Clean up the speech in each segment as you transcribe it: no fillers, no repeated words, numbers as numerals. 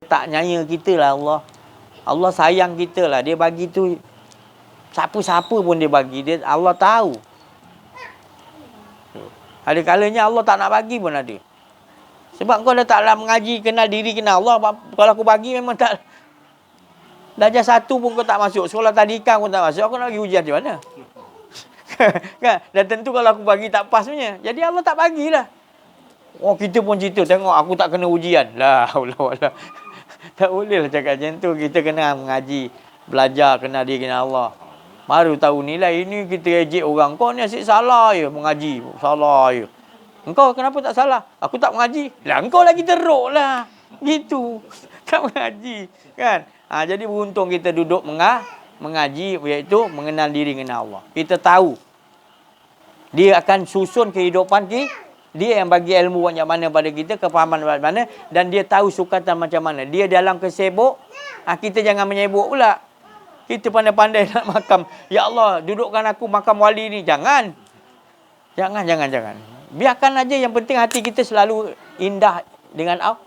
Tak nyaya kita lah Allah. Allah sayang kita lah. Dia bagi tu siapa-siapa pun dia bagi. Allah tahu. Ada kalanya Allah tak nak bagi pun ada. Sebab kau dah taklah mengaji, kenal diri, kenal Allah. Kalau aku bagi memang tak. Darjah 1 pun kau tak masuk. Sekolah tadika pun tak masuk. Aku nak pergi ujian macam mana? Kan? Dan tentu kalau aku bagi tak pas punya. Jadi Allah tak bagilah. Oh, kita pun cerita. Tengok aku tak kena ujian. La Allah. Tak boleh lah cakap macam tu. Kita kena mengaji. Belajar, kenal diri, kenal Allah. Baru tahu nilai. Ini kita ejek orang. Kau ni asyik salah je mengaji. Salah je. Engkau kenapa tak salah? Aku tak mengaji. Lah engkau lagi teruk lah. Gitu. Tak mengaji. Kan? Jadi beruntung kita duduk mengaji. Iaitu mengenal diri dengan Allah. Kita tahu. Dia akan susun kehidupan kita. Dia yang bagi ilmu macam mana pada kita. Kefahaman macam mana. Dan dia tahu sukatan macam mana. Dia dalam kesibuk. Kita jangan menyibuk pula. Kita pandai-pandai nak makam. Ya Allah, dudukkan aku makam wali ni. Jangan. Jangan. Biarkan aja, yang penting hati kita selalu indah dengan Allah.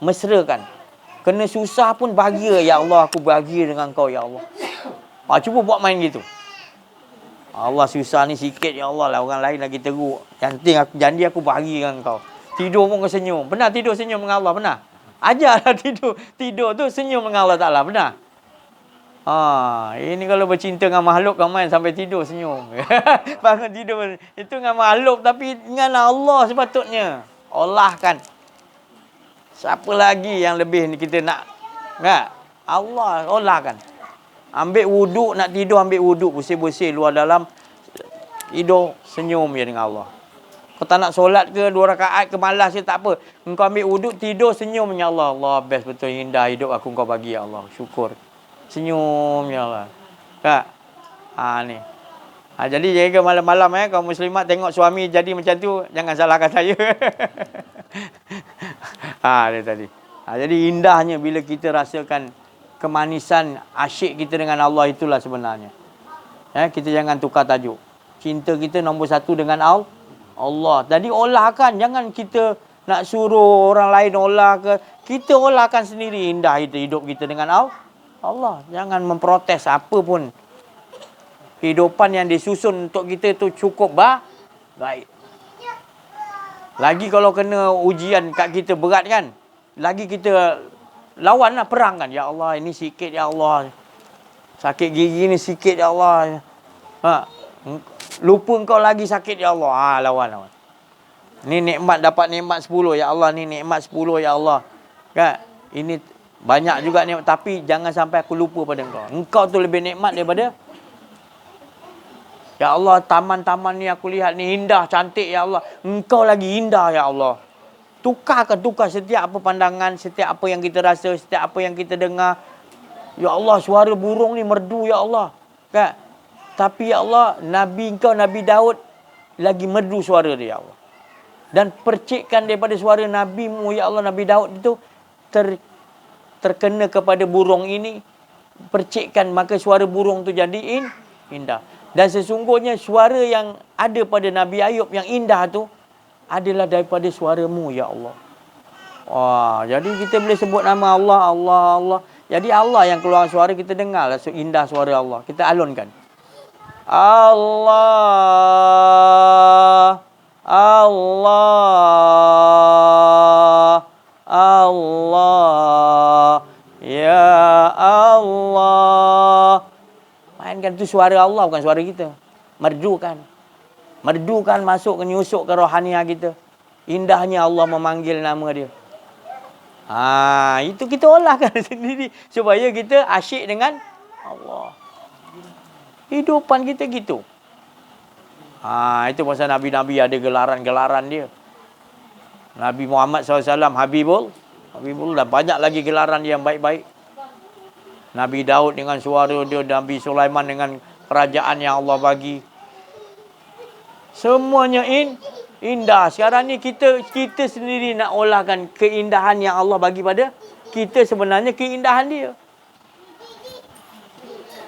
Mesrakan. Kena susah pun bahagia. Ya Allah, aku bahagia dengan kau, ya Allah. Cuba buat main gitu. Allah susah ni sikit, ya Allah lah. Orang lain lagi teruk. Yang penting aku janji aku bahagia dengan kau. Tidur pun kau senyum. Pernah tidur senyum dengan Allah? Pernah? Ajarlah tidur tu senyum dengan Allah Ta'ala. Pernah? Ini kalau bercinta dengan makhluk, kau main sampai tidur senyum. Bangun tidur. Itu dengan makhluk, tapi dengan Allah sepatutnya. Olahkan. Siapa lagi yang lebih ni kita nak? Kan? Allah, olahkan. Ambil wuduk, nak tidur ambil wuduk. Bersih-bersih luar dalam. Tidur, senyum je dengan Allah. Kau tak nak solat ke, 2 rakaat ke, malas je, tak apa. Engkau ambil wuduk, tidur, senyum dengan Allah. Allah, best betul, indah hidup aku kau bagi, ya Allah. Syukur. Senyum, ya Allah. Kak? Ni. Jadi jaga malam-malam kaum muslimat tengok suami jadi macam tu, jangan salahkan saya. Dia tadi. Jadi indahnya bila kita rasakan kemanisan asyik kita dengan Allah, itulah sebenarnya. Kita jangan tukar tajuk. Cinta kita nombor 1 dengan Allah. Jadi olahkan, jangan kita nak suruh orang lain olah ke. Kita olahkan sendiri indah hidup kita dengan Allah. Jangan memprotes apa pun. Kehidupan yang disusun untuk kita tu cukup baik. Lagi kalau kena ujian kat kita berat kan. Lagi kita lawanlah, perang kan. Ya Allah, ini sikit ya Allah. Sakit gigi ni sikit ya Allah. Lupa kau lagi sakit ya Allah. Lawan. Ni nikmat, dapat nikmat 10 ya Allah. Ni nikmat 10 ya Allah. Kan? Ini banyak juga nikmat, tapi jangan sampai aku lupa pada engkau. Engkau tu lebih nikmat daripada. Ya Allah, taman-taman ni aku lihat ni indah, cantik ya Allah. Engkau lagi indah ya Allah. Tukar setiap apa pandangan, setiap apa yang kita rasa, setiap apa yang kita dengar. Ya Allah, suara burung ni merdu ya Allah. Kan? Tapi ya Allah, Nabi engkau, Nabi Daud, lagi merdu suara dia ya Allah. Dan percikkan daripada suara Nabi-Mu ya Allah, Nabi Daud itu terkena kepada burung ini. Percikkan, maka suara burung tu jadi indah. Dan sesungguhnya suara yang ada pada Nabi Ayub yang indah tu adalah daripada suara-Mu ya Allah. Jadi kita boleh sebut nama Allah. Jadi Allah yang keluar suara, kita dengar lah indah suara Allah. Kita alunkan. Allah. Ya Allah. Mainkan tu suara Allah, bukan suara kita. Merdukan masuk ke, nyusuk ke rohaniah kita. Indahnya Allah memanggil nama dia. Itu kita olahkan sendiri supaya kita asyik dengan Allah. Hidupan kita gitu. Itu pasal Nabi-Nabi ada gelaran-gelaran dia. Nabi Muhammad SAW Habibullah, banyak lagi gelaran dia yang baik-baik. Nabi Daud dengan suara dia, Nabi Sulaiman dengan kerajaan yang Allah bagi. Semuanya indah. Sekarang ni kita sendiri nak olahkan keindahan yang Allah bagi pada kita, sebenarnya keindahan dia.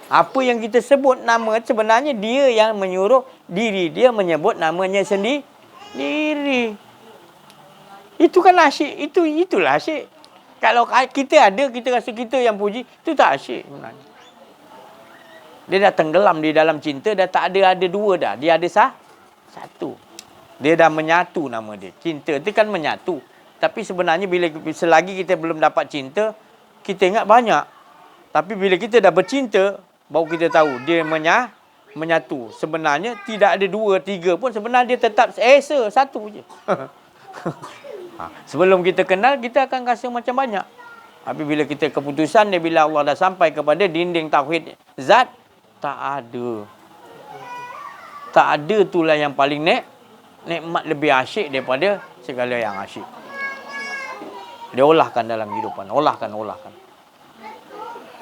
Apa yang kita sebut nama, sebenarnya dia yang menyuruh diri dia menyebut namanya sendiri. Itu kan asyik. Itulah asyik. Kalau kita ada, kita rasa kita yang puji, itu tak asyik sebenarnya. Dia dah tenggelam di dalam cinta, dah tak ada dua dah. Dia ada satu. Dia dah menyatu nama dia. Cinta tu kan menyatu. Tapi sebenarnya selagi kita belum dapat cinta, kita ingat banyak. Tapi bila kita dah bercinta, baru kita tahu dia menyatu. Sebenarnya tidak ada dua, tiga pun. Sebenarnya dia tetap satu je. Sebelum kita kenal, kita akan rasa macam banyak. Tapi bila kita keputusan dia, bila Allah dah sampai kepada dinding tauhid zat, tak ada. Tak ada itulah yang paling nikmat, lebih asyik daripada segala yang asyik. Dia olahkan dalam kehidupan. Olahkan.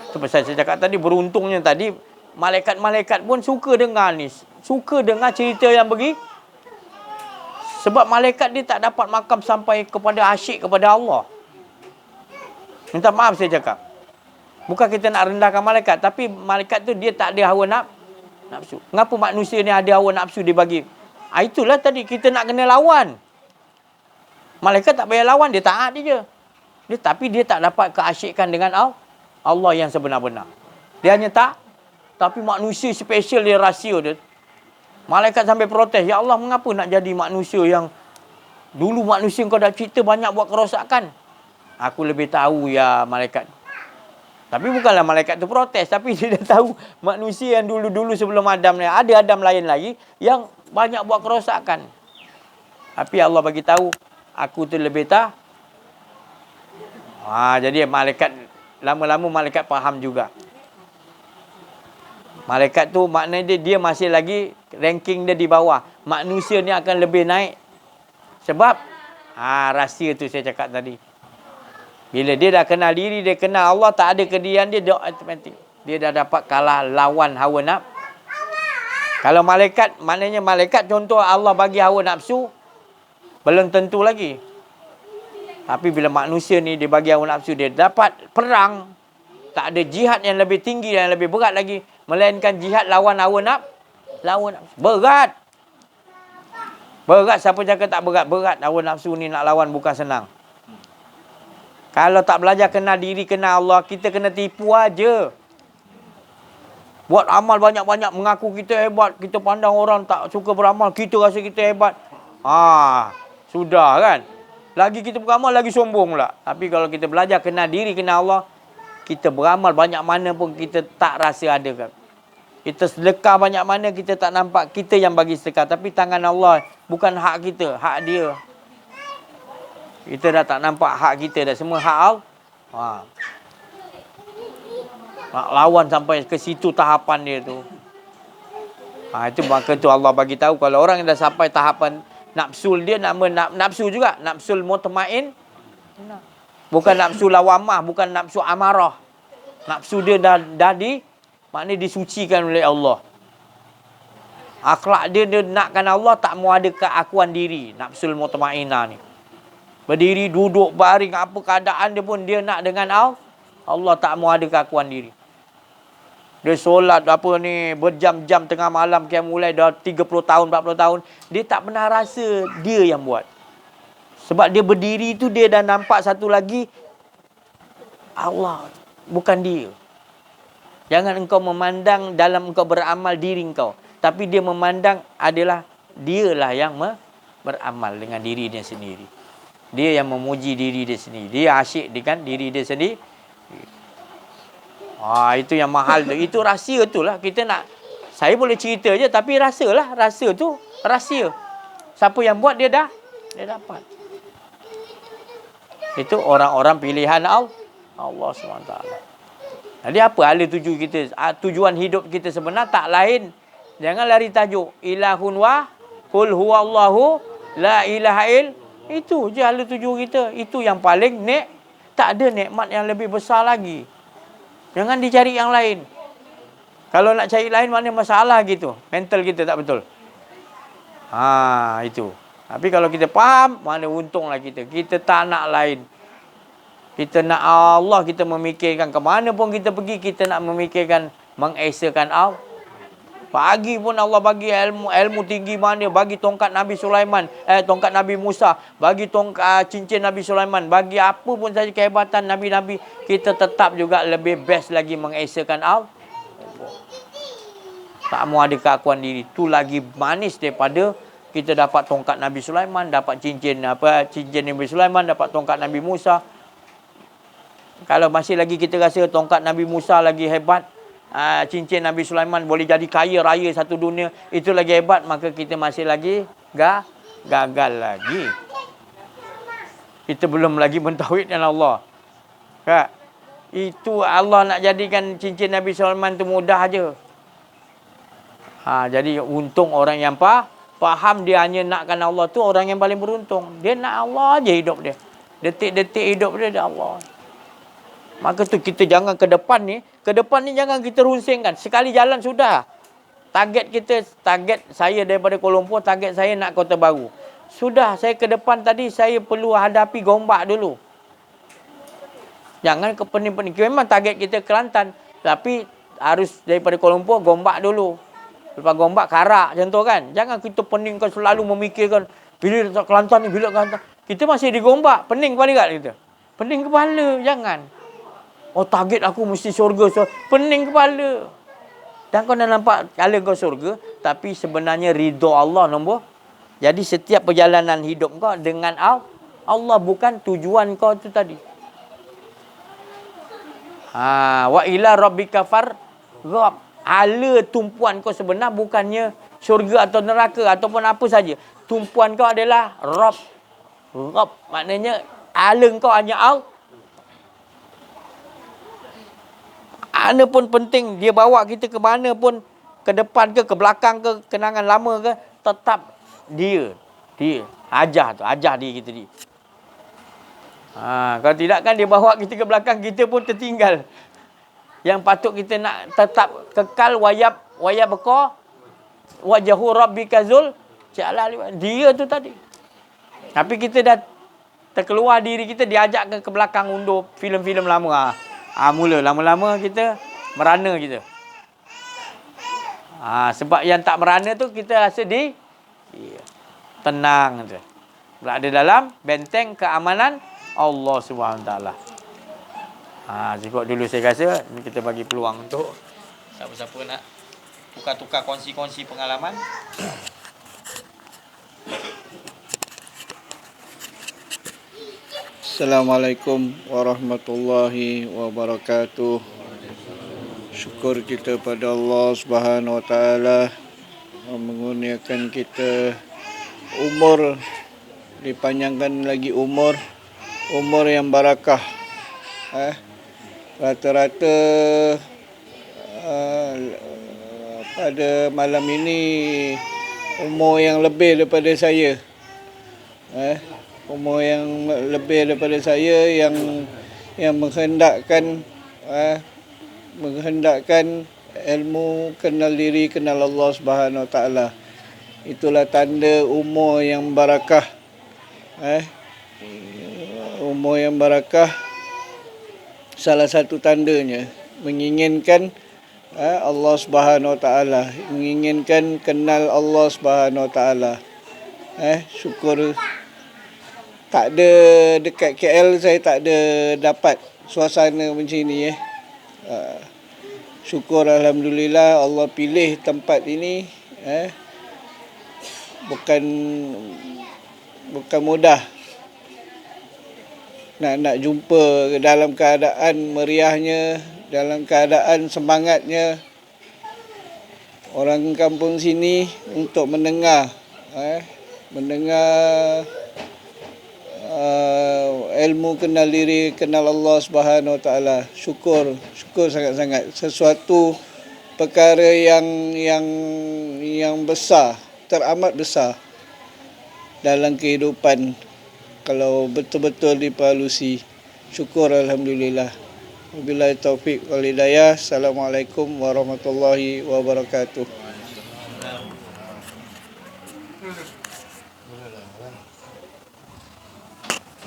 Itu pasal saya cakap tadi, beruntungnya tadi, malaikat-malaikat pun suka dengar ni. Suka dengar cerita yang begini. Sebab malaikat dia tak dapat makam sampai kepada asyik kepada Allah. Minta maaf saya cakap. Bukan kita nak rendahkan malaikat, tapi malaikat tu dia tak ada hawa nafsu. Mengapa manusia ni ada hawa nafsu dia bagi? Itulah tadi kita nak kena lawan. Malaikat tak payah lawan, dia taat je. Tapi dia tak dapat keasyikan dengan Allah yang sebenar-benar. Dia hanya tak. Tapi manusia special dia, rahsia dia. Malaikat sampai protes, ya Allah, mengapa nak jadi manusia yang dulu manusia kau dah cipta banyak buat kerosakan? Aku lebih tahu ya malaikat. Tapi bukanlah malaikat tu protes, tapi dia dah tahu manusia yang dulu-dulu sebelum Adam ni, ada Adam lain lagi yang banyak buat kerosakan. Tapi Allah bagi tahu, aku tu lebih tahu. Jadi malaikat, lama-lama malaikat faham juga. Malaikat tu maknanya dia masih lagi ranking dia di bawah. Manusia ni akan lebih naik. Sebab rahsia tu saya cakap tadi. Bila dia dah kenal diri, dia kenal Allah, tak ada kedirian dia automatik. Dia dah dapat kalah lawan hawa nafsu. Kalau malaikat, maknanya malaikat contoh Allah bagi hawa nafsu, belum tentu lagi. Tapi bila manusia ni dia bagi hawa nafsu, dia dapat perang. Tak ada jihad yang lebih tinggi dan lebih berat lagi. Melainkan jihad lawan hawa nafsu. Berat. Berat, siapa cakap tak berat? Berat. Hawa nafsu ni nak lawan bukan senang. Kalau tak belajar kenal diri, kenal Allah, kita kena tipu aja. Buat amal banyak-banyak, mengaku kita hebat. Kita pandang orang tak suka beramal, kita rasa kita hebat. Sudah kan? Lagi kita beramal, lagi sombong pula. Tapi kalau kita belajar kenal diri, kenal Allah, kita beramal banyak mana pun kita tak rasa ada kan. Kita sedekah banyak mana, kita tak nampak kita yang bagi sedekah. Tapi tangan Allah, bukan hak kita, hak dia. Kita dah tak nampak hak kita dah. Semua hak Allah. Nak lawan sampai ke situ tahapan dia tu. Itu maka tu Allah bagi tahu kalau orang yang dah sampai tahapan nafsul dia, nama nafsu juga. Nafsul mutmain. Bukan nafsu lawamah, bukan nafsu amarah. Nafsu dia dah maknanya disucikan oleh Allah. Akhlak dia nakkan Allah, tak mau ada keakuan diri. Nafsul mutmainah ni. Berdiri, duduk, baring, apa keadaan dia pun dia nak dengan Allah, tak mau ada keakuan diri. Dia solat berjam-jam tengah malam, mulai dah 30 tahun, 40 tahun. Dia tak pernah rasa dia yang buat. Sebab dia berdiri tu dia dah nampak satu lagi Allah, bukan dia. Jangan engkau memandang dalam engkau beramal diri engkau. Tapi dia memandang adalah dialah yang beramal dengan diri dia sendiri. Dia yang memuji diri dia sendiri. Dia asyik dengan diri dia sendiri. Itu yang mahal tu. Itu rahsia tu lah. Kita nak, saya boleh cerita je, tapi rasalah. Rasa tu rahsia. Siapa yang buat dia dapat. Itu orang-orang pilihan Allah SWT. Jadi apa hala tuju kita? Tujuan hidup kita sebenar tak lain. Jangan lari tajuk. Ilahun wa qul huwallahu la ilaha il. Itu je hala tuju kita. Itu yang paling tak ada nikmat yang lebih besar lagi. Jangan dicari yang lain. Kalau nak cari lain, mana masalah gitu. Mental kita tak betul. Itu. Tapi kalau kita faham, mana untunglah kita. Kita tak nak lain. Kita nak Allah, kita memikirkan ke mana pun kita pergi, kita nak memikirkan, mengesakan Bagi pun Allah bagi ilmu tinggi mana, bagi tongkat Nabi Sulaiman, tongkat Nabi Musa, bagi tongkat cincin Nabi Sulaiman, bagi apa pun saja kehebatan nabi-nabi, kita tetap juga lebih best lagi mengesakan Allah. Tak mau ada keakuan diri. Tu lagi manis daripada kita dapat tongkat Nabi Sulaiman, dapat cincin Nabi Sulaiman, dapat tongkat Nabi Musa. Kalau masih lagi kita rasa tongkat Nabi Musa lagi hebat, cincin Nabi Sulaiman boleh jadi kaya raya satu dunia, itu lagi hebat, maka kita masih lagi gagal lagi. Kita belum lagi mentauhidkan Allah. Kak, itu Allah nak jadikan cincin Nabi Sulaiman tu mudah aja. Jadi untung orang yang faham dia hanya nakkan Allah tu orang yang paling beruntung. Dia nak Allah aja hidup dia. Detik-detik hidup dia Allah. Maka tu kita jangan ke depan ni jangan kita runsingkan. Sekali jalan sudah. Target saya daripada Kuala Lumpur, target saya nak Kota Baru. Sudah, saya ke depan tadi saya perlu hadapi Gombak dulu. Jangan ke pening-pening. Memang target kita Kelantan, tapi harus daripada Kuala Lumpur Gombak dulu. Lepas Gombak Karak macam tu kan. Jangan kita peningkan selalu memikirkan bila datang Kelantan ni, bila Kelantan. Kita masih di Gombak, pening kepala kat kita. Pening kepala, jangan. Oh, target aku mesti syurga. Pening kepala. Dan kau dah nampak kala kau syurga, tapi sebenarnya ridha Allah nombor. Jadi setiap perjalanan hidup kau dengan Allah, bukan tujuan kau tu tadi. Wa ila rabbika farghab. Hala tumpuan kau sebenar bukannya syurga atau neraka ataupun apa saja. Tumpuan kau adalah Rabb. Rabb maknanya hala kau hanya Allah. Mana pun penting dia bawa kita ke mana pun, ke depan ke belakang ke, kenangan lama ke, tetap dia ajar dia kita dia. Kalau tidak kan dia bawa kita ke belakang, kita pun tertinggal. Yang patut kita nak tetap kekal wayab beka wajhu rabbika zul jalali. Dia tu tadi. Tapi kita dah terkeluar diri kita, diajak ke belakang undur filem-filem lama. Mula lama-lama kita merana kita. Sebab yang tak merana tu kita rasa tenang tu. Berada dalam benteng keamanan Allah Subhanahu Taala. Cukup dulu saya rasa. Ini kita bagi peluang untuk siapa-siapa nak tukar-tukar kongsi-kongsi pengalaman. Assalamualaikum warahmatullahi wabarakatuh. Syukur kita pada Allah Subhanahu Wa Taala mengurniakan kita umur, dipanjangkan lagi umur yang barakah. Rata-rata pada malam ini umur yang lebih daripada saya. Umur yang lebih daripada saya yang menghendakkan ilmu, kenal diri, kenal Allah Subhanahu Wa Taala. Itulah tanda umur yang barakah. Umur yang barakah, salah satu tandanya menginginkan Allah Subhanahu Wa Taala, menginginkan kenal Allah Subhanahu Wa Taala. Syukur tak ada dekat KL, saya tak ada dapat suasana macam ni. Syukur alhamdulillah Allah pilih tempat ini. Bukan mudah nak jumpa dalam keadaan meriahnya, dalam keadaan semangatnya orang kampung sini untuk mendengar ilmu kenal diri, kenal Allah Subhanahu Wa Taala. Syukur sangat-sangat. Sesuatu perkara yang besar, teramat besar dalam kehidupan kalau betul-betul diperhalusi. Syukur alhamdulillah. Wabillahi taufik wal hidayah. Assalamualaikum warahmatullahi wabarakatuh.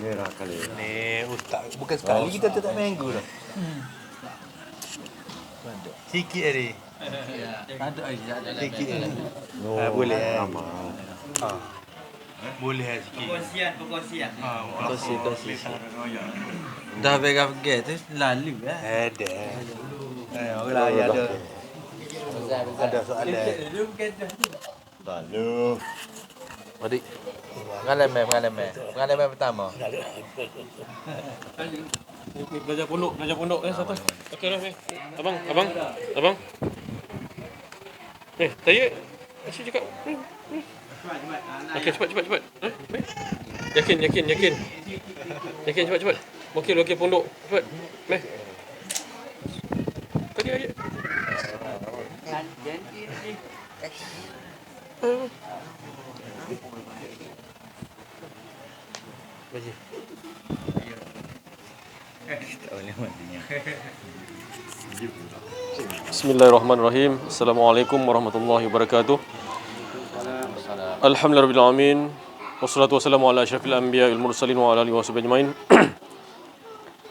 Merah kali. Ni ustaz bukan sekali kita tak minggu dah. Sikit tadi. Ada aja. Sikit. Boleh. Boleh sikit. Perkongsian. Kongsi. Dah pegang tu lalu lah. Ada. Orang lain ada. Ada soalan. Lalu. Adik. Pengalaman pertama. Belajar pondok satu. Okey dah. Abang. Saya asyik cakap. Okey cepat. Yakin. Yakin cepat. Wakil pondok. Cepat. Tadi aja. Bismillahirrahmanirrahim. Assalamualaikum warahmatullahi wabarakatuh. Alhamdulillahirabbil alamin. Wassalatu wassalamu ala asyrafil anbiya'il mursalin wa ala alihi washabihi ajmain.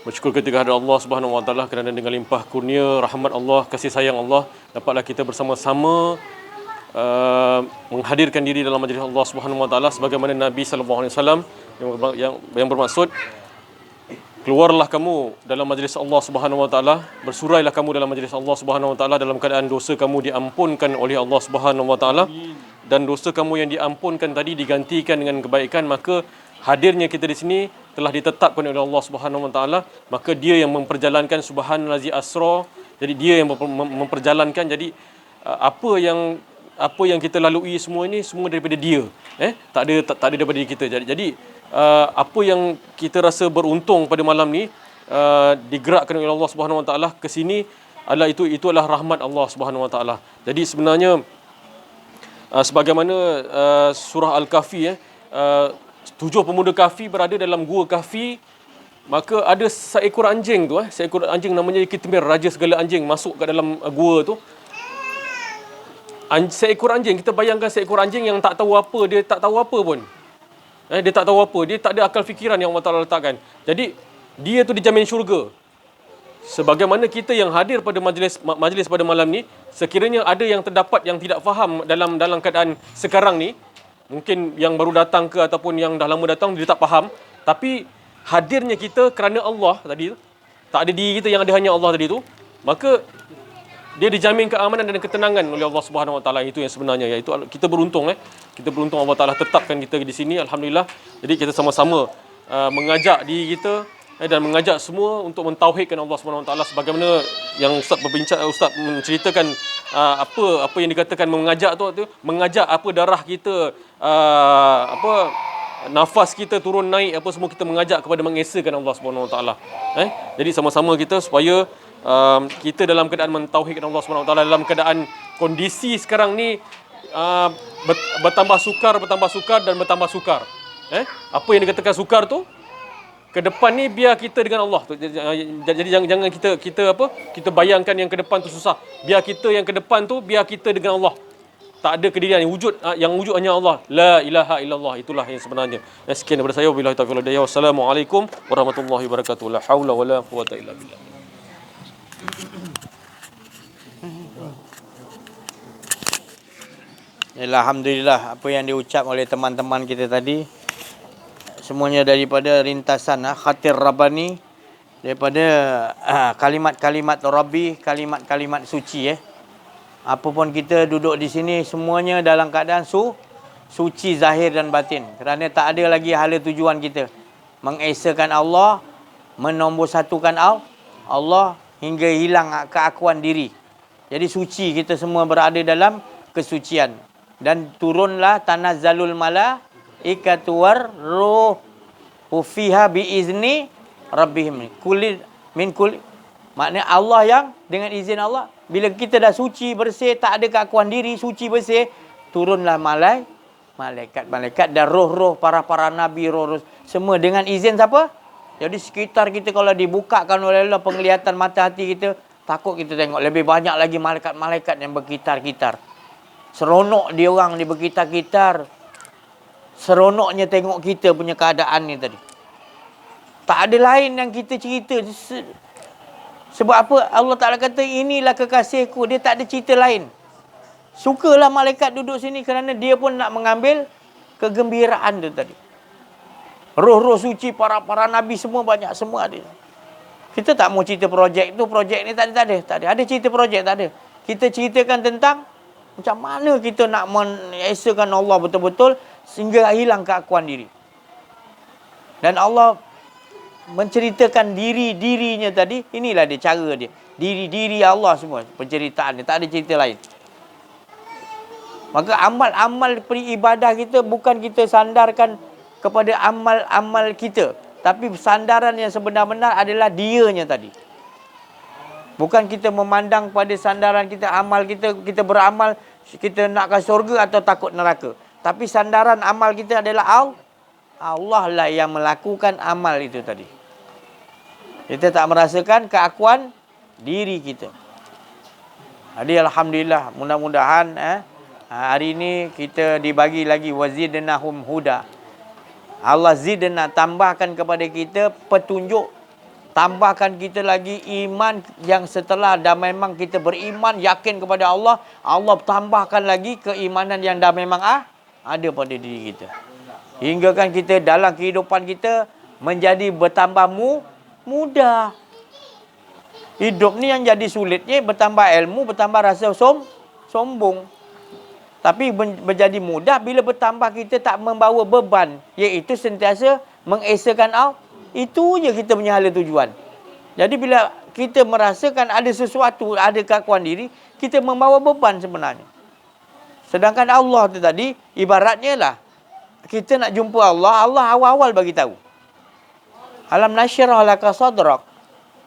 Bersyukur ketika hadirat Allah Subhanahu wa taala kerana dengan limpah kurnia rahmat Allah, kasih sayang Allah, dapatlah kita bersama-sama menghadirkan diri dalam majlis Allah Subhanahu wa taala sebagaimana Nabi sallallahu alaihi wasallam yang bermaksud keluarlah kamu dalam majlis Allah Subhanahu wa taala, bersurailah kamu dalam majlis Allah Subhanahu wa taala dalam keadaan dosa kamu diampunkan oleh Allah Subhanahu wa taala, dan dosa kamu yang diampunkan tadi digantikan dengan kebaikan. Maka hadirnya kita di sini telah ditetapkan oleh Allah Subhanahu wa taala, maka dia yang memperjalankan subhanallazi asra, jadi dia yang memperjalankan. Jadi apa yang kita lalui semua ini semua daripada dia, tak ada daripada diri kita. Jadi apa yang kita rasa beruntung pada malam ni digerakkan oleh Allah Subhanahu wa taala ke sini adalah itu adalah rahmat Allah Subhanahu wa taala. Jadi sebenarnya sebagaimana surah Al-Kahfi 7 pemuda kahfi berada dalam gua kahfi, maka ada seekor anjing tu seekor anjing namanya Kitmir, raja segala anjing, masuk ke dalam gua tu. Seekor anjing, kita bayangkan seekor anjing yang tak tahu apa, dia tak tahu apa pun. Dia tak tahu apa, dia tak ada akal fikiran yang Allah Ta'ala letakkan. Jadi dia tu dijamin syurga. Sebagaimana kita yang hadir pada majlis pada malam ni, sekiranya ada yang terdapat yang tidak faham dalam keadaan sekarang ni, mungkin yang baru datang ke ataupun yang dah lama datang, dia tak faham, tapi hadirnya kita kerana Allah tadi tu, tak ada diri kita yang ada hanya Allah tadi tu, maka dia dijamin keamanan dan ketenangan oleh Allah Subhanahu wa taala. Itu yang sebenarnya, iaitu kita beruntung kita beruntung Allah Taala tetapkan kita di sini, alhamdulillah. Jadi kita sama-sama mengajak diri kita dan mengajak semua untuk mentauhidkan Allah Subhanahu wa taala, sebagaimana yang Ustaz menceritakan apa yang dikatakan mengajak tu mengajak apa darah kita, nafas kita turun naik, apa semua kita mengajak kepada mengesakan Allah Subhanahu wa taala. Jadi sama-sama kita supaya kita dalam keadaan mentauhidkan Allah Subhanahu wa taala, dalam keadaan kondisi sekarang ni bertambah sukar dan bertambah sukar. Apa yang dikatakan sukar tu ke depan ni biar kita dengan Allah tu. Jadi jangan kita bayangkan yang ke depan tu susah. Biar kita yang ke depan tu biar kita dengan Allah. Tak ada kedirian yang wujud hanya Allah. La ilaha illallah, itulah yang sebenarnya. Sekian daripada saya, wabillahi taufiq wal hidayah. Wassalamualaikum warahmatullahi wabarakatuh. La haula wala quwata illa billah. Alhamdulillah, apa yang diucap oleh teman-teman kita tadi semuanya daripada rintasan khatir Rabbani, daripada kalimat-kalimat Rabbi, kalimat-kalimat suci. Apapun kita duduk di sini semuanya dalam keadaan suci zahir dan batin, kerana tak ada lagi hala tujuan kita mengesakan Allah, menomorsatukan Allah hingga hilang keakuan diri. Jadi suci, kita semua berada dalam kesucian. Dan turunlah tanazzalul malaikatu war ruhu fiha biizni rabbihim min kulli. Maknanya Allah yang dengan izin Allah, bila kita dah suci bersih, tak ada keakuan diri, suci bersih, turunlah malaikat dan roh-roh para nabi, roh-roh semua dengan izin siapa? Jadi sekitar kita kalau dibukakan oleh Allah penglihatan mata hati kita, takut kita tengok lebih banyak lagi malaikat-malaikat yang berkitar-kitar. Seronok dia orang ni berkitar-kitar. Seronoknya tengok kita punya keadaan ni tadi. Tak ada lain yang kita cerita. Sebab apa? Allah Ta'ala kata, inilah kekasihku. Dia tak ada cerita lain. Sukalah malaikat duduk sini kerana dia pun nak mengambil kegembiraan tu tadi. Roh-roh suci, para nabi semua banyak, semua ada. Kita tak mau cerita projek tu, projek ni tak ada. Ada cerita projek, tak ada. Kita ceritakan tentang macam mana kita nak mengesakan Allah betul-betul sehingga hilang keakuan diri. Dan Allah menceritakan dirinya tadi, inilah dia cara dia. Diri Allah semua penceritaan dia, tak ada cerita lain. Maka amal-amal peribadah kita bukan kita sandarkan kepada amal-amal kita, tapi sandaran yang sebenar-benar adalah dianya tadi. Bukan kita memandang pada sandaran kita, amal kita beramal, kita nak ke syurga atau takut neraka. Tapi sandaran amal kita adalah Allah lah yang melakukan amal itu tadi. Kita tak merasakan keakuan diri kita. Jadi alhamdulillah, mudah-mudahan hari ini kita dibagi lagi wazidnahum huda. Allah zidna, tambahkan kepada kita petunjuk, tambahkan kita lagi iman yang setelah dah memang kita beriman, yakin kepada Allah, Allah tambahkan lagi keimanan yang dah memang ada pada diri kita. Hingga kan kita dalam kehidupan kita menjadi bertambah mudah. Hidup ni yang jadi sulitnya bertambah ilmu, bertambah rasa sombong. Tapi menjadi mudah bila bertambah kita tak membawa beban, iaitu sentiasa mengesakan Allah. Itu je kita punya hala tujuan. Jadi bila kita merasakan ada sesuatu, ada keakuan diri, kita membawa beban sebenarnya. Sedangkan Allah tu tadi ibaratnya lah kita nak jumpa Allah, Allah awal-awal bagi tahu. Alam nasyrah laka sadrak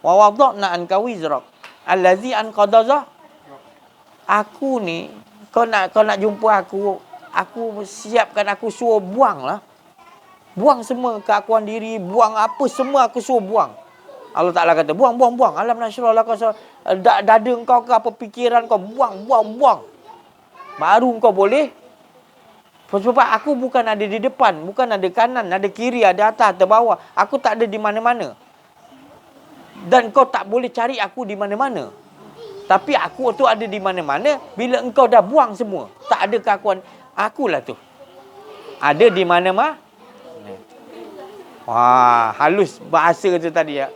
wa wada'na anka wizrak allazi anqadha. Aku ni kau nak jumpa aku siapkan, aku suruh buang lah. Buang semua keakuan diri, buang apa semua aku suruh buang. Allah Ta'ala kata, buang. Alam nasyrah laka dada kau ke apa pikiran kau, buang. Baru kau boleh. Sebab aku bukan ada di depan, bukan ada kanan, ada kiri, ada atas, ada bawah. Aku tak ada di mana-mana. Dan kau tak boleh cari aku di mana-mana. Tapi aku tu ada di mana-mana bila engkau dah buang semua. Tak ada keakuan, akulah tu. Ada di mana-mana. Wah, halus bahasa tu tadi ya.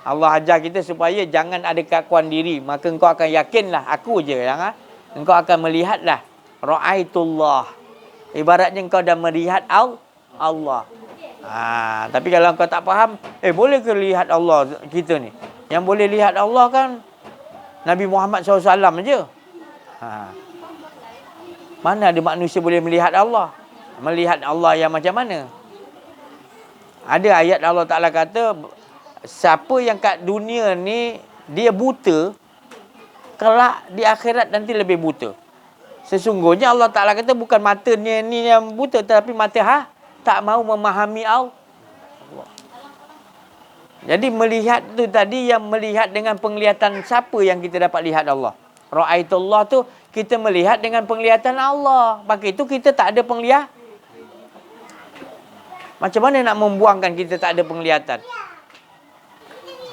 Allah ajar kita supaya jangan ada keakuan diri. Maka engkau akan yakinlah aku je yang engkau akan melihatlah ra'aitullah. Ibaratnya engkau dah melihat Allah. Tapi kalau engkau tak faham, boleh ke lihat Allah kita ni? Yang boleh lihat Allah kan Nabi Muhammad SAW je. Mana ada manusia boleh melihat Allah? Melihat Allah yang macam mana? Ada ayat Allah Ta'ala kata, siapa yang kat dunia ni dia buta, kelak di akhirat nanti lebih buta. Sesungguhnya Allah Ta'ala kata bukan matanya ni yang buta, tetapi mata tak mau memahami Allah. Jadi melihat tu tadi yang melihat dengan penglihatan siapa yang kita dapat lihat Allah. Ra'aitullah tu kita melihat dengan penglihatan Allah. Maka itu kita tak ada penglihatan. Macam mana nak membuangkan kita tak ada penglihatan?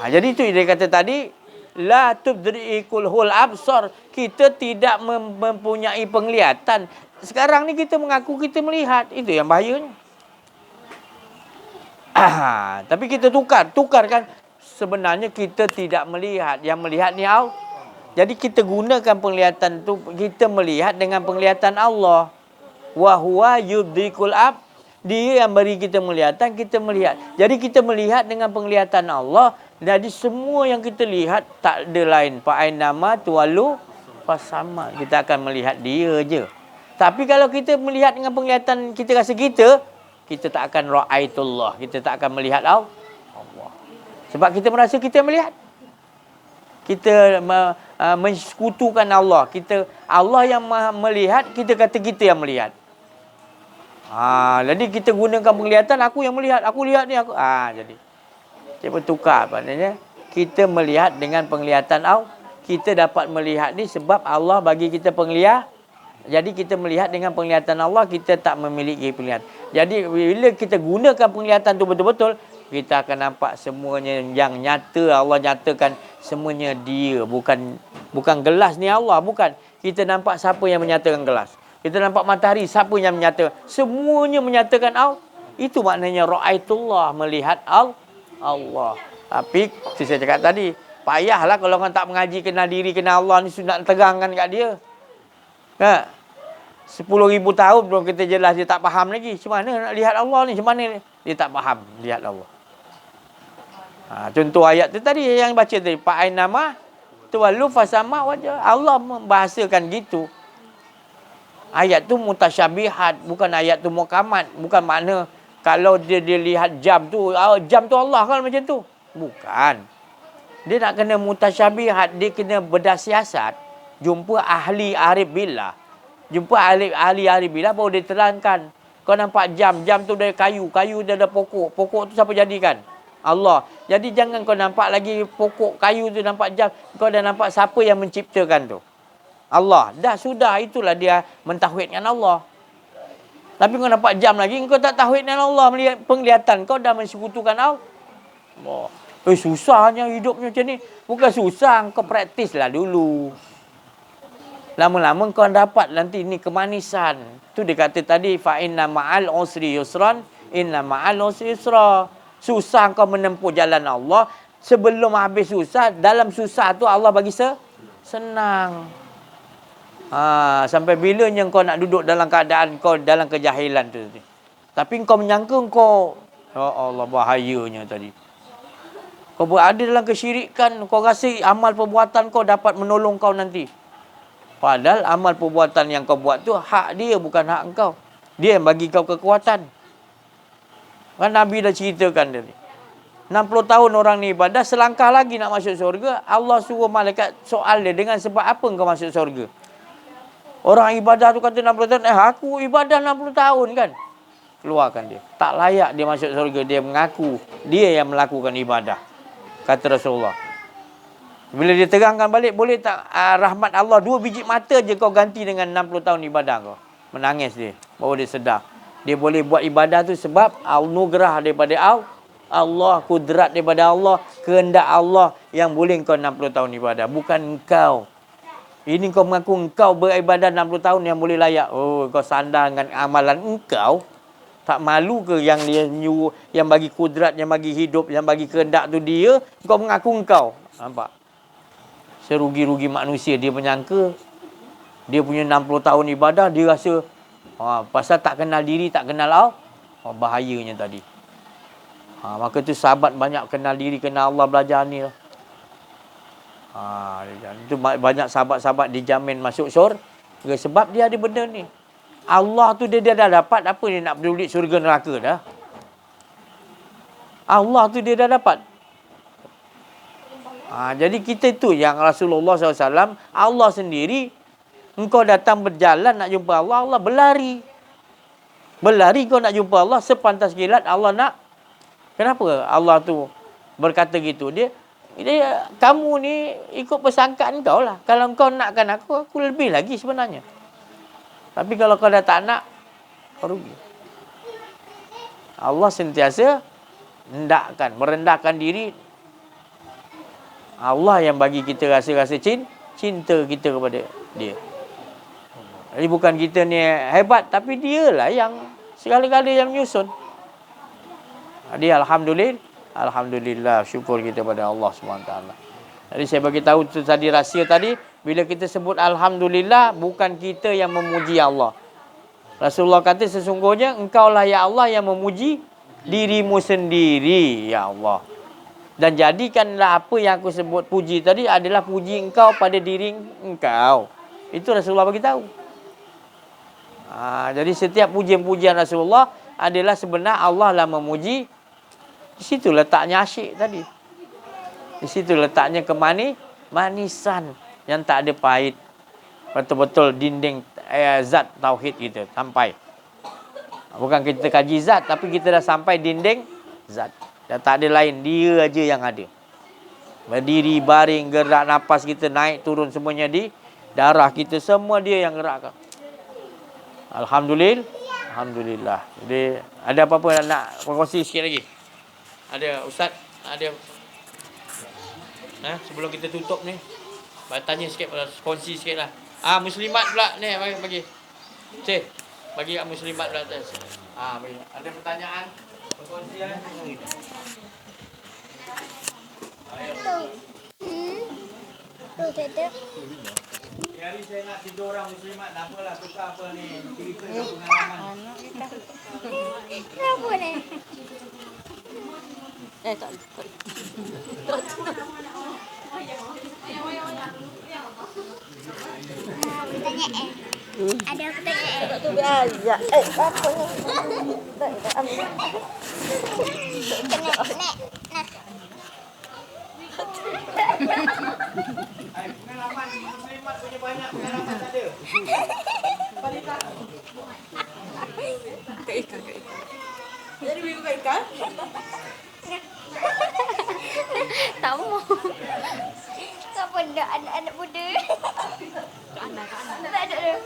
Jadi itu dia kata tadi, la tudri'ikul hul absar. Kita tidak mempunyai penglihatan. Sekarang ni kita mengaku kita melihat. Itu yang bahayanya. Tapi kita tukar kan. Sebenarnya kita tidak melihat. Yang melihat ni Allah. Jadi kita gunakan penglihatan tu, kita melihat dengan penglihatan Allah. Wa huwa yudrikul ab. Dia yang beri kita penglihatan, kita melihat. Jadi kita melihat dengan penglihatan Allah. Jadi semua yang kita lihat tak ada lain. Fa'ainama tuwalu fasama. Kita akan melihat dia je. Tapi kalau kita melihat dengan penglihatan kita rasa kita tak akan ra'aitullah. Kita tak akan melihat Allah. Sebab kita merasa kita melihat. Kita mensekutukan Allah. Allah yang melihat, kita kata kita yang melihat. Jadi kita gunakan penglihatan, aku yang melihat. Aku lihat ni aku. Jadi dia bertukar maknanya. Kita melihat dengan penglihatan Allah. Kita dapat melihat ni sebab Allah bagi kita penglihatan. Jadi kita melihat dengan penglihatan Allah, kita tak memiliki penglihatan. Jadi bila kita gunakan penglihatan tu betul-betul, kita akan nampak semuanya yang nyata. Allah nyatakan semuanya dia, bukan gelas ni Allah, bukan. Kita nampak siapa yang menyatakan gelas. Kita nampak matahari, siapa yang menyatakan. Semuanya menyatakan Allah. Itu maknanya ra'aitullah, melihat Allah. Tapi tu saya cakap tadi, payahlah kalau orang tak mengaji kenal diri, kenal Allah ni, sunat terangkan kat dia. Ha? 10,000 tahun belum kita jelas, dia tak faham lagi. Macam mana nak lihat Allah ni? Macam mana dia tak faham lihat Allah? Contoh ayat tu tadi yang baca tadi. Fa'ain nama tuwallu fasama wajah. Allah membahasakan gitu. Ayat tu mutasyabihat, bukan ayat tu muhkamat. Bukan makna kalau dia lihat jam tu Allah kan macam tu. Bukan. Dia nak kena mutasyabihat, dia kena berdasiasat. Jumpa ahli arif billah. Jumpa ahli arif billah baru dia terangkan. Kau nampak jam tu dari kayu dia ada pokok. Pokok tu siapa jadikan? Allah. Jadi jangan kau nampak lagi pokok kayu tu nampak jam. Kau dah nampak siapa yang menciptakan tu? Allah. Dah sudah, itulah dia mentauhidkan Allah. Tapi kau nampak jam lagi, kau tak tauhidkan Allah. Melihat penglihatan kau dah mensekutukan Allah. Susahnya hidupnya macam ni. Bukan susah, kau praktislah dulu. Lama-lama kau dapat nanti ni kemanisan. Tu dia kata tadi, fa inna ma'al usri yusran, inna ma'al usri yusra. Susah kau menempuh jalan Allah, sebelum habis susah, dalam susah tu Allah bagi senang. Sampai bilanya kau nak duduk dalam keadaan kau dalam kejahilan tu. Tapi kau menyangka kau, ya Allah, bahayanya tadi. Kau berada dalam kesyirikan, kau rasa amal perbuatan kau dapat menolong kau nanti. Padahal amal perbuatan yang kau buat tu hak dia, bukan hak engkau. Dia yang bagi kau kekuatan. Kan Nabi dah ceritakan tadi. 60 tahun orang ni ibadah, selangkah lagi nak masuk syurga. Allah suruh malaikat soal dia, dengan sebab apa engkau masuk syurga? Orang ibadah tu kata 60 tahun. Aku ibadah 60 tahun kan? Keluarkan dia. Tak layak dia masuk syurga. Dia mengaku dia yang melakukan ibadah. Kata Rasulullah. Bila dia terangkan balik, boleh tak rahmat Allah 2 biji mata je kau ganti dengan 60 tahun ibadah kau? Menangis dia. Baru dia sedar. Dia boleh buat ibadah tu sebab anugerah daripada Allah, kudrat daripada Allah, kehendak Allah yang boleh kau 60 tahun ibadah. Bukan engkau. Ini kau mengaku engkau beribadah 60 tahun yang boleh layak. Oh, kau sandar dengan amalan engkau. Tak malu ke yang dia nyuruh, yang bagi kudrat, yang bagi hidup, yang bagi kehendak tu dia, kau mengaku engkau. Nampak? Serugi-rugi manusia, dia menyangka dia punya 60 tahun ibadah, dia rasa pasal tak kenal diri, tak kenal Allah. Bahayanya tadi. Maka tu sahabat banyak kenal diri, kenal Allah, belajar ni lah. Itu banyak sahabat-sahabat dijamin masuk syurga sebab dia ada benda ni. Allah tu dia dah dapat, apa dia nak peduli syurga neraka dah. Allah tu dia dah dapat. Jadi kita tu yang Rasulullah SAW, Allah sendiri, engkau datang berjalan nak jumpa Allah, Allah berlari. Berlari kau nak jumpa Allah, sepantas kilat Allah nak. Kenapa Allah tu berkata gitu? Dia kamu ni ikut persangkaan kau lah. Kalau kau nakkan aku lebih lagi sebenarnya. Tapi kalau kau dah tak nak, kau rugi. Allah sentiasa hendakkan, merendahkan diri. Allah yang bagi kita rasa-rasa cinta kita kepada dia. Jadi bukan kita ni hebat, tapi dialah yang segala-gala yang menyusun. Jadi Alhamdulillah, syukur kita pada Allah SWT. Jadi saya bagi tahu tu tadi rahsia tadi, bila kita sebut Alhamdulillah, bukan kita yang memuji Allah. Rasulullah kata sesungguhnya engkaulah ya Allah yang memuji dirimu sendiri, ya Allah. Dan jadikanlah apa yang aku sebut puji tadi adalah puji engkau pada diri engkau. Itu Rasulullah bagi tahu. Jadi setiap pujian-pujian Rasulullah adalah sebenar Allah lah memuji. Di situ letaknya asyik tadi. Di situ letaknya kemanisan yang tak ada pahit. Betul-betul dinding zat tauhid kita sampai. Bukan kita kaji zat, tapi kita dah sampai dinding zat. Dah tak ada lain, dia aja yang ada. Berdiri, baring, gerak nafas kita naik turun semuanya di darah kita, semua dia yang gerakkan. Alhamdulillah. Jadi ada apa-apa nak berkongsi sikit lagi? Ada Ustaz, ada. Sebelum kita tutup ni, tanya sikit, kongsi sikit lah. Muslimat pula ni, bagi. Cik, bagi kat muslimat pula atas. Bagi. Ada pertanyaan? Perkongsian? Hari saya nak tidur orang muslimat, tak apalah, tukar apa ni, cerita pengalaman. Kenapa ni? Tak. Ada pertanyaan. Tak tu biasa. Apa ni? Pengalaman muslimat punya banyak, pengalaman tak ada. Jadi minggu kat ikan? Tak mau. Siapa nak anak-anak muda? Tak ada dah.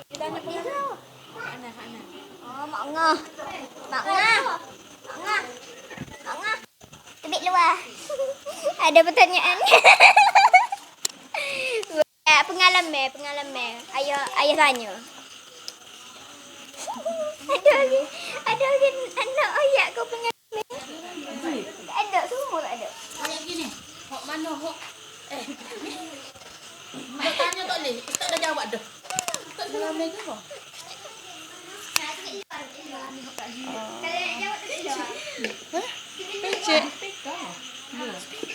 Kita anak punya tu. Anak. Mak Ngah. Tebik luar. Ada pertanyaan. Pengalaman. Ayah tanya. Ada lagi anak ayat kau pengalaman. Tak ada, semua tak ada. Ayat gini. Hok mana hok? Mak tanya tak boleh. Tak dah jawab dah. Tak salah ke apa? Pecek.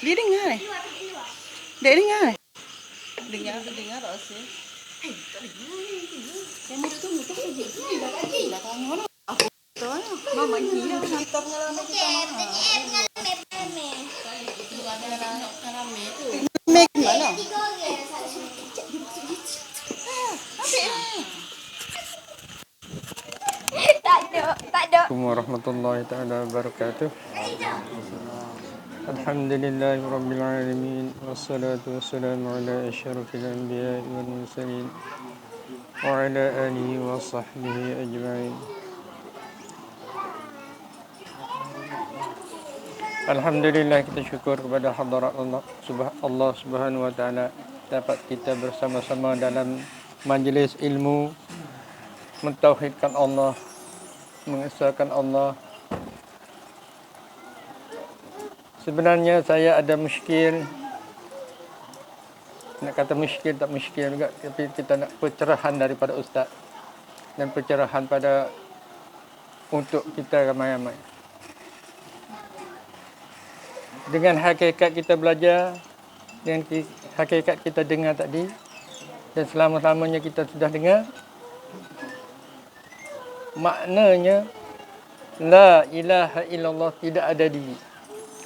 Dia dengar. Dia dengar. Dengar tak sih? Saya mau tunggu tu. Dah tanya lah. Apa tu? Mama ni kita pengalaman kita mama. Pengalaman tu. Mek mana? Tak ada. Assalamualaikum warahmatullahi taala wabarakatuh. Alhamdulillahi rabbil alamin wassalatu wassalamu ala asyrafil anbiya'i wal mursalin wa ala alihi wa sahbihi ajma'in. Alhamdulillah, kita syukur kepada hadirat Allah Subhanahu wa taala dapat kita bersama-sama dalam majlis ilmu mentauhidkan Allah, mengesahkan Allah. Sebenarnya saya ada muskil. Nak kata muskil tak muskil juga, tapi kita nak pencerahan daripada ustaz dan pencerahan pada untuk kita ramai-ramai. Dengan hakikat kita belajar, dengan hakikat kita dengar tadi, dan selama-lamanya kita sudah dengar, maknanya la ilaha illallah, tidak ada diri.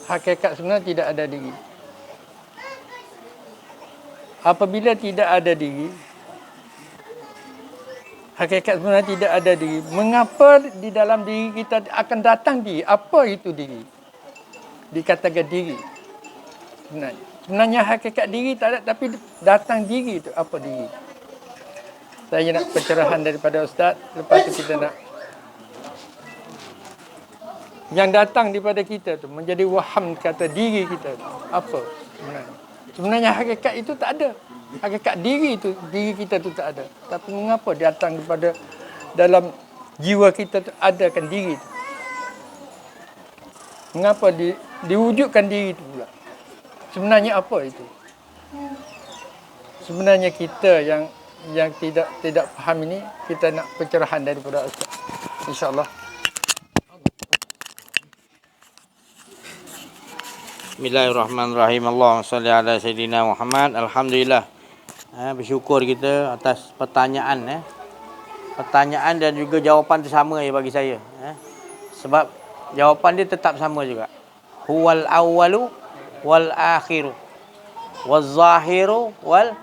Hakikat sebenarnya tidak ada diri. Apabila tidak ada diri, hakikat sebenarnya tidak ada diri, mengapa di dalam diri kita akan datang diri? Apa itu diri? Dikatakan diri. Sebenarnya hakikat diri tak ada, tapi datang diri itu apa diri? Saya nak pencerahan daripada ustaz, lepas tu kita nak yang datang daripada kita tu menjadi waham kata diri kita tu apa sebenarnya. Sebenarnya hakikat itu tak ada. Hakikat diri itu, diri kita tu tak ada. Tapi mengapa datang daripada dalam jiwa kita tu adakan diri tu? Mengapa diwujudkan diri itu pula? Sebenarnya apa itu? Sebenarnya kita yang tidak faham ini, kita nak pencerahan daripada ustaz. Insya-Allah. Bismillahirrahmanirrahim. Allahumma salli ala Sayyidina Muhammad. Alhamdulillah. Bersyukur kita atas pertanyaan. Pertanyaan dan juga jawapan itu sama bagi saya. Sebab jawapan dia tetap sama juga. Huwal awwalu wal akhiru wal zahiru wal.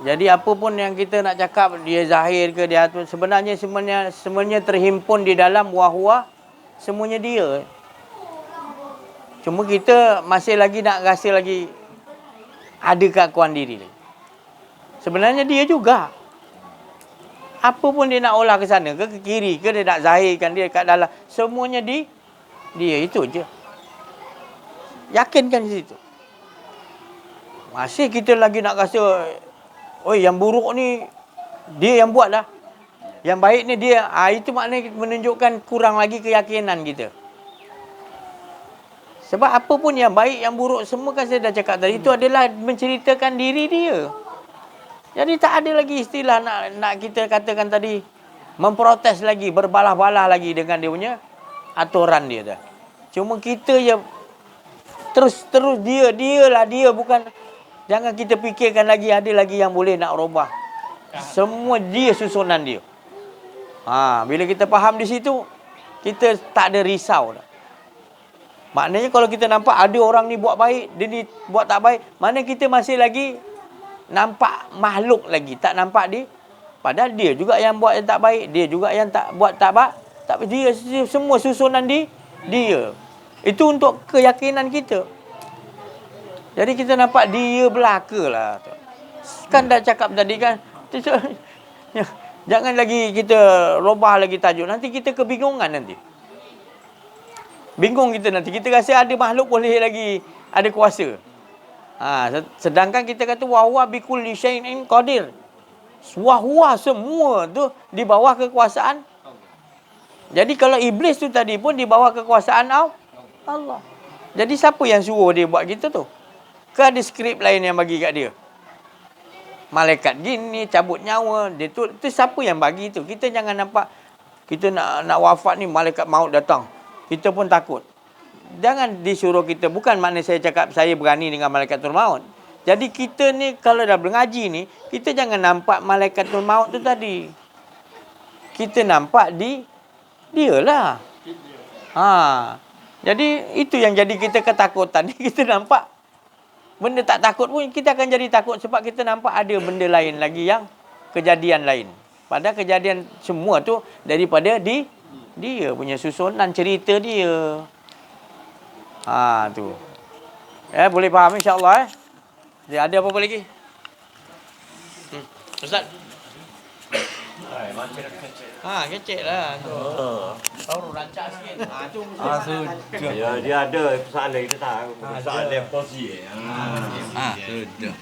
Jadi apa pun yang kita nak cakap, dia zahir ke dia tu, sebenarnya terhimpun di dalam wahwa, semuanya dia. Cuma kita masih lagi nak rasa lagi ada keakuan diri lagi. Sebenarnya dia juga. Apa pun dia nak olah ke sana ke kiri ke, dia nak zahirkan dia kat dalam, semuanya dia itu je. Yakinkan di situ. Masih kita lagi nak rasa, oi yang buruk ni dia yang buat dah. Yang baik ni dia. Itu maknanya menunjukkan kurang lagi keyakinan kita. Sebab apa pun yang baik, yang buruk, semua kan saya dah cakap tadi, itu adalah menceritakan diri dia. Jadi tak ada lagi istilah nak kita katakan tadi, memprotes lagi, berbalah-balah lagi dengan dia punya aturan dia dah. Cuma kita je terus dia, bukan, jangan kita fikirkan lagi ada lagi yang boleh nak robah. Semua dia susunan dia. Bila kita faham di situ, kita tak ada risau dah. Maknanya kalau kita nampak ada orang ni buat baik, dia ni buat tak baik, mana kita masih lagi nampak makhluk lagi, tak nampak dia. Padahal dia juga yang buat yang tak baik, dia juga yang tak buat tak baik. Tapi dia semua susunan dia. Itu untuk keyakinan kita. Jadi kita nampak dia belaka lah. Kan dah cakap tadi kan, jangan lagi kita robah lagi tajuk, nanti kita kebingungan nanti. Bingung kita nanti. Kita rasa ada makhluk boleh lagi ada kuasa. Sedangkan kita kata wahwa bikulli syai'in qadir. Wahwa semua tu di bawah kekuasaan. Jadi kalau iblis tu tadi pun di bawah kekuasaan Allah. Jadi siapa yang suruh dia buat gitu tu? Ke ada skrip lain yang bagi kat dia? Malaikat gini cabut nyawa dia tu siapa yang bagi tu? Kita jangan nampak kita nak wafat ni malaikat maut datang. Kita pun takut. Jangan disuruh kita. Bukan makna saya cakap saya berani dengan malaikatul maut. Jadi kita ni kalau dah mengaji ni, kita jangan nampak malaikatul maut tu tadi. Kita nampak dia lah. Jadi itu yang jadi kita ketakutan. Kita nampak benda tak takut pun kita akan jadi takut sebab kita nampak ada benda lain lagi yang kejadian lain. Padahal kejadian semua tu daripada dia punya susunan cerita dia. Tu. Boleh faham insya-Allah Dia ada apa-apa lagi? Ustaz. Kecil lah tu. Baru rancak sikit. Tu Ya, dia ada soalan kita tahu. Soalan posisi. Sudah.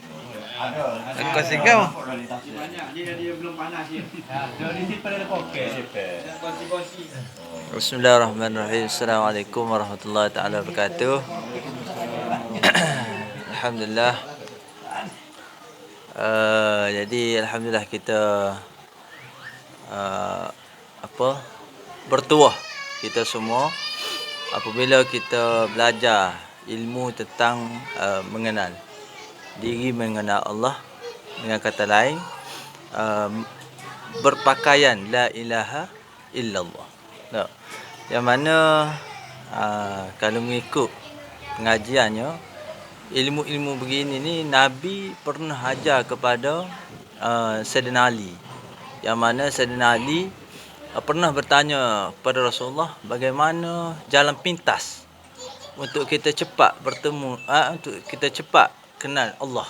Ada. Kau sikau. Banyak dia belum panas dia. Dia simpan dalam poket. Kongsi-kongsi. Bismillahirrahmanirrahim. Assalamualaikum warahmatullahi taala wabarakatuh. Alhamdulillah. Jadi alhamdulillah kita bertuah kita semua apabila kita belajar ilmu tentang mengenal diri, mengenal Allah, dengan kata lain berpakaian la ilaha illallah. Yang mana kalau mengikut pengajiannya, ilmu-ilmu begini ni Nabi pernah ajar kepada Sayyidina Ali. Yang mana Sayyidina Ali pernah bertanya kepada Rasulullah bagaimana jalan pintas untuk kita cepat bertemu, untuk kita cepat kenal Allah.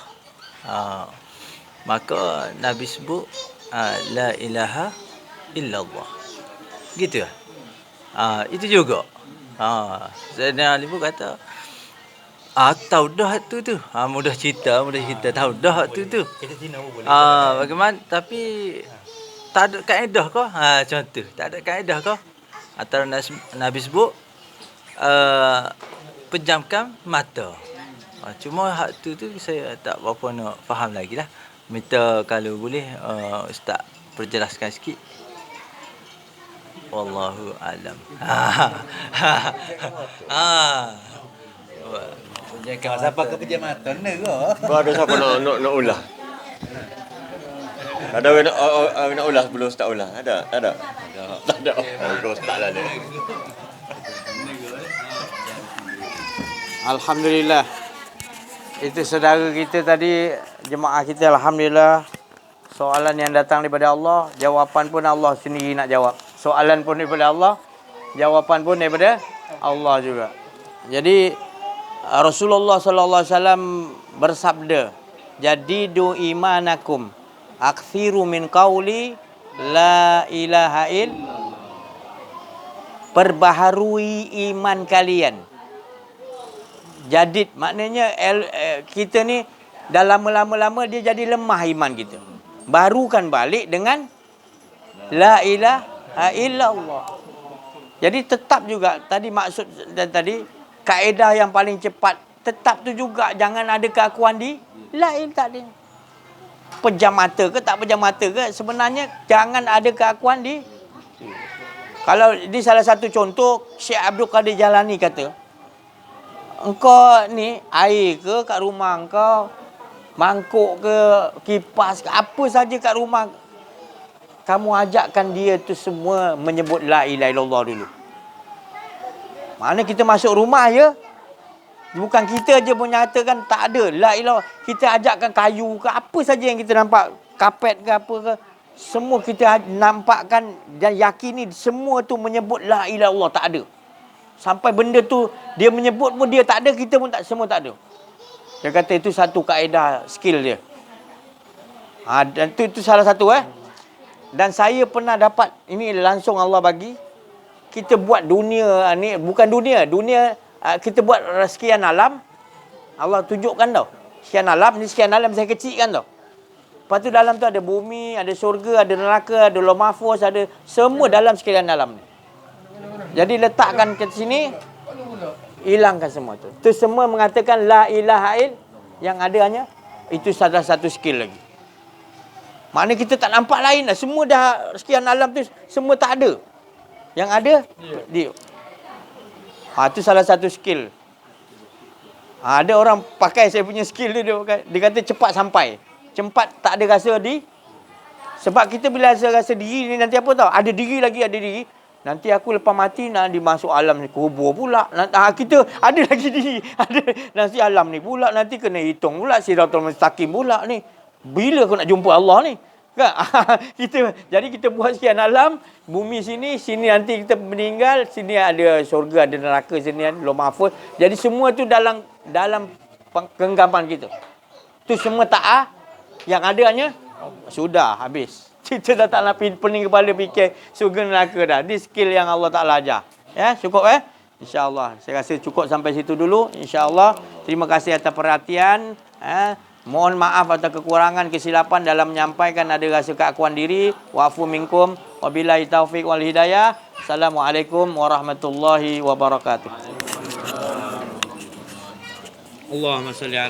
Maka Nabi sebut la ilaha illallah. Gitu lah. Itu juga. Sayyidina Ali pun kata, tahu dah tu. Mudah cerita tahu dah tu. Kita Cina pun boleh. Bagaimana tapi tak ada kaedah kau? Macam tu. Tak ada kaedah kau? Antara Nabi sebut pejamkan mata. Cuma hak tu saya tak berapa nak faham lagi lah. Minta kalau boleh Ustaz perjelaskan sikit. Wallahu alam. Siapa ke pejam mata ni ke? Kau ada siapa nak ulah? Ada orang nak ulah sebelum Ustaz ulah? Ada? Tak ada. Kau Ustaz lah dia. Alhamdulillah. Itu saudara kita tadi, jemaah kita, alhamdulillah. Soalan yang datang daripada Allah, jawapan pun Allah sendiri nak jawab. Soalan pun daripada Allah, jawapan pun daripada Allah juga. Jadi Rasulullah sallallahu alaihi wasallam bersabda, "Jadidu imanakum, akthiru min qauli La ilaha illallah. Perbaharui iman kalian. Jadid maknanya kita ni dah lama-lama dia jadi lemah iman kita. Barukan balik dengan la ilaha illallah. Jadi tetap juga tadi maksud dan tadi kaedah yang paling cepat tetap tu juga jangan ada keakuan di la ilaha tak ada. Pejam mata ke tak pejam mata ke sebenarnya jangan ada keakuan di. Kalau di salah satu contoh Syekh Abdul Qadir Jalani kata, engkau ni air ke kat rumah engkau, mangkuk ke, kipas ke, apa saja kat rumah, kamu ajakkan dia tu semua menyebut la ilaha illallah dulu. Mana kita masuk rumah ya, bukan kita je menyatakan tak ada la ilaha, kita ajakkan kayu ke apa saja yang kita nampak, kapet ke apa ke, semua kita nampakkan dan yakini semua tu menyebut la ilaha illallah, tak ada. Sampai benda tu dia menyebut pun dia tak ada, kita pun tak, semua tak ada. Dia kata itu satu kaedah skill dia. Dan itu salah satu Dan saya pernah dapat, ini langsung Allah bagi. Kita buat dunia ni, bukan dunia kita buat sekian alam. Allah tunjukkan tau. Sekian alam, ni sekian alam saya kecilkan tau. Lepas tu dalam tu ada bumi, ada syurga, ada neraka, ada lauh mahfuz, ada semua dalam sekian alam ni. Jadi letakkan ke sini, hilangkan semua tu. Tu semua mengatakan la ilaha il, yang ada hanya itu salah satu skill lagi. Maknanya kita tak nampak lain dah. Semua dah sekian alam tu semua tak ada. Yang ada dia. Itu salah satu skill. Ada orang pakai saya punya skill dia kata cepat sampai. Cepat tak ada rasa di. Sebab kita bila rasa diri ni nanti apa tahu? Ada diri lagi, ada diri. Nanti aku lepas mati nak dimasuk alam ni kubur pula. Kita ada lagi diri. Ada nanti alam ni pula, nanti kena hitung pula Siratul Mustaqim pula ni. Bila aku nak jumpa Allah ni? Kan? Jadi kita buat sekian alam, bumi sini nanti kita meninggal, sini ada syurga, ada neraka, sini ada lauh mahfuz. Jadi semua tu dalam genggaman kita. Tu semua taat. Yang ada hanya sudah habis. Kita dah tak nak pening kepala fikir syurga neraka dah. Ini skill yang Allah Taala ajar. Ya, cukup InsyaAllah. Saya rasa cukup sampai situ dulu. InsyaAllah. Terima kasih atas perhatian. Mohon maaf atas kekurangan, kesilapan dalam menyampaikan ada rasa keakuan diri. Wa'fu minkum. Wabillahi taufiq wal hidayah. Assalamualaikum warahmatullahi wabarakatuh. Allahumma salli ala